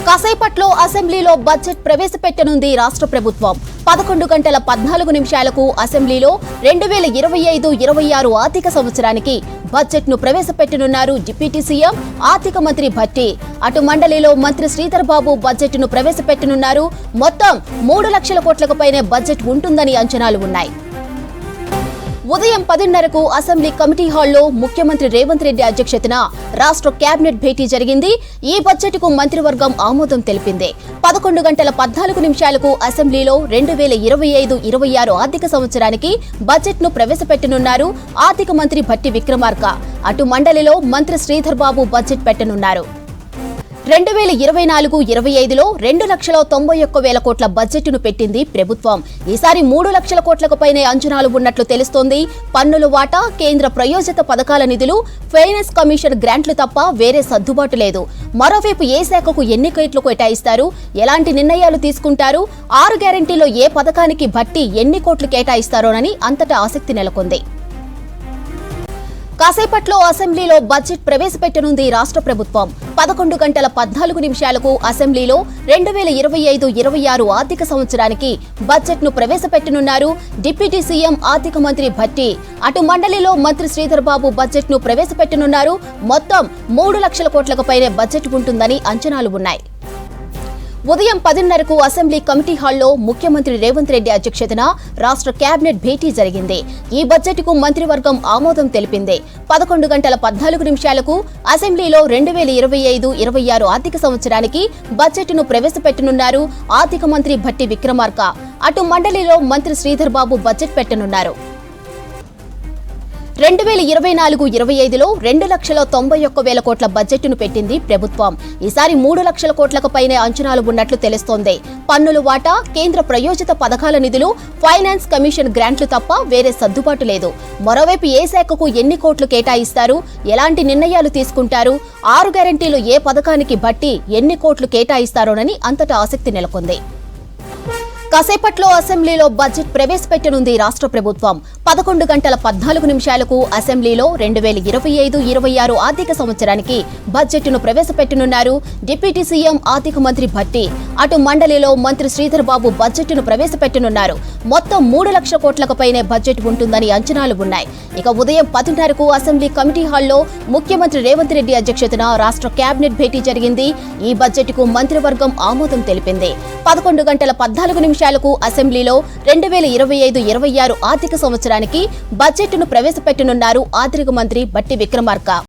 కాసేపట్లో అసెంబ్లీలో బడ్జెట్ ప్రవేశపెట్టనుంది రాష్ట్ర ప్రభుత్వం. 11 గంటల 14 నిమిషాలకు అసెంబ్లీలో 2025-26 ఆర్థిక సంవత్సరానికి బడ్జెట్ ను ప్రవేశపెట్టనున్నారు డిప్యూటీ సీఎం ఆర్థిక మంత్రి భట్టి. అటు మండలిలో మంత్రి శ్రీధర్ బాబు బడ్జెట్ ను ప్రవేశపెట్టనున్నారు. మొత్తం 3 లక్షల కోట్లకు పైనే బడ్జెట్ ఉంటుందని అంచనాలు ఉన్నాయి. ఉదయం 10:30కు అసెంబ్లీ కమిటీ హాల్లో ముఖ్యమంత్రి రేవంత్ రెడ్డి అధ్యక్షతన రాష్ట్ర కేబినెట్ భేటీ జరిగింది. ఈ బడ్జెట్ కు మంత్రివర్గం ఆమోదం తెలిపింది. 11 గంటల 14 నిమిషాలకు అసెంబ్లీలో 2025-26 ఆర్థిక సంవత్సరానికి బడ్జెట్ ను ప్రవేశపెట్టనున్నారు ఆర్థిక మంత్రి భట్టి విక్రమార్క. అటు మండలిలో మంత్రి శ్రీధర్ బాబు బడ్జెట్ పెట్టనున్నారు. 2024-25లో 2,91,000 కోట్ల బడ్జెట్ను పెట్టింది ప్రభుత్వం. ఈసారి 3 లక్షల కోట్లకు పైనే అంచనాలు ఉన్నట్లు తెలుస్తోంది. పన్నుల వాటా, కేంద్ర ప్రయోజిత పథకాల నిధులు, ఫైనాన్స్ కమిషన్ గ్రాంట్లు తప్ప వేరే సర్దుబాటు లేదు. మరోవైపు ఏ శాఖకు ఎన్ని కోట్లు కేటాయిస్తారు, ఎలాంటి నిర్ణయాలు తీసుకుంటారు, 6 గ్యారెంటీలో ఏ పథకానికి భట్టి ఎన్ని కోట్లు కేటాయిస్తారోనని అంతటా ఆసక్తి నెలకొంది. కాసేపట్లో అసెంబ్లీలో బడ్జెట్ ప్రవేశపెట్టనుంది రాష్ట్ర ప్రభుత్వం. 11 గంటల 14 నిమిషాలకు అసెంబ్లీలో 2025-26 ఆర్థిక సంవత్సరానికి బడ్జెట్ ను ప్రవేశపెట్టనున్నారు డిప్యూటీ సీఎం ఆర్థిక మంత్రి భట్టి. అటు మండలిలో మంత్రి శ్రీధర్ బాబు బడ్జెట్ ను ప్రవేశపెట్టనున్నారు. మొత్తం 3 లక్షల కోట్లకు పైనే బడ్జెట్ ఉంటుందని అంచనాలు ఉన్నాయి. ఉదయం 10:30కు అసెంబ్లీ కమిటీ హాల్లో ముఖ్యమంత్రి రేవంత్ రెడ్డి అధ్యక్షతన రాష్ట్ర కేబినెట్ భేటీ జరిగింది. ఈ బడ్జెట్ కు మంత్రివర్గం ఆమోదం తెలిపింది. 11 గంటల 14 నిమిషాలకు అసెంబ్లీలో 2025-26 ఆర్థిక సంవత్సరానికి బడ్జెట్ ను ప్రవేశపెట్టనున్నారు ఆర్థిక మంత్రి భట్టి విక్రమార్క. అటు మండలిలో మంత్రి శ్రీధర్ బాబు బడ్జెట్ పెట్టనున్నారు. 2024-25లో 2,91,000 కోట్ల బడ్జెట్ ను పెట్టింది ప్రభుత్వం. ఈసారి 3 లక్షల కోట్లకు పైనే అంచనాలు ఉన్నట్లు తెలుస్తోంది. పన్నుల వాటా, కేంద్ర ప్రయోజిత పథకాల నిధులు, ఫైనాన్స్ కమిషన్ గ్రాంట్లు తప్ప వేరే సర్దుబాటు లేదు. మరోవైపు ఏ శాఖకు ఎన్ని కోట్లు కేటాయిస్తారు, ఎలాంటి నిర్ణయాలు తీసుకుంటారు, 6 గ్యారెంటీలు ఏ పథకానికి బట్టి ఎన్ని కోట్లు కేటాయిస్తారోనని అంతటా ఆసక్తి నెలకొంది. కాసేపట్లో అసెంబ్లీలో బడ్జెట్ ప్రవేశపెట్టనుంది రాష్ట్ర ప్రభుత్వం. 11 గంటల 14 నిమిషాలకు అసెంబ్లీలో 2025-26 ఆర్థిక సంవత్సరానికి బడ్జెట్ ను ప్రవేశపెట్టనున్నారు డిప్యూటీ సీఎం ఆర్థిక మంత్రి భట్టి. అటు మండలిలో మంత్రి శ్రీధర్ బాబు బడ్జెట్ ను ప్రవేశపెట్టనున్నారు. మొత్తం 3 లక్షల కోట్లకు పైనే బడ్జెట్ ఉంటుందని అంచనాలు ఉన్నాయి. ఇక ఉదయం 10:30కు అసెంబ్లీ కమిటీ హాల్లో ముఖ్యమంత్రి రేవంత్ రెడ్డి అధ్యక్షతన రాష్ట్ర కేబినెట్ భేటీ జరిగింది. ఈ బడ్జెట్ కు మంత్రివర్గం ఆమోదం తెలిపింది. 11 గంటల 14 నిమిషాలకు అసెంబ్లీలో 2025-26 ఆర్థిక సంవత్సరానికి బడ్జెట్ ను ప్రవేశపెట్టనున్నారు ఆర్థిక మంత్రి భట్టి విక్రమార్క.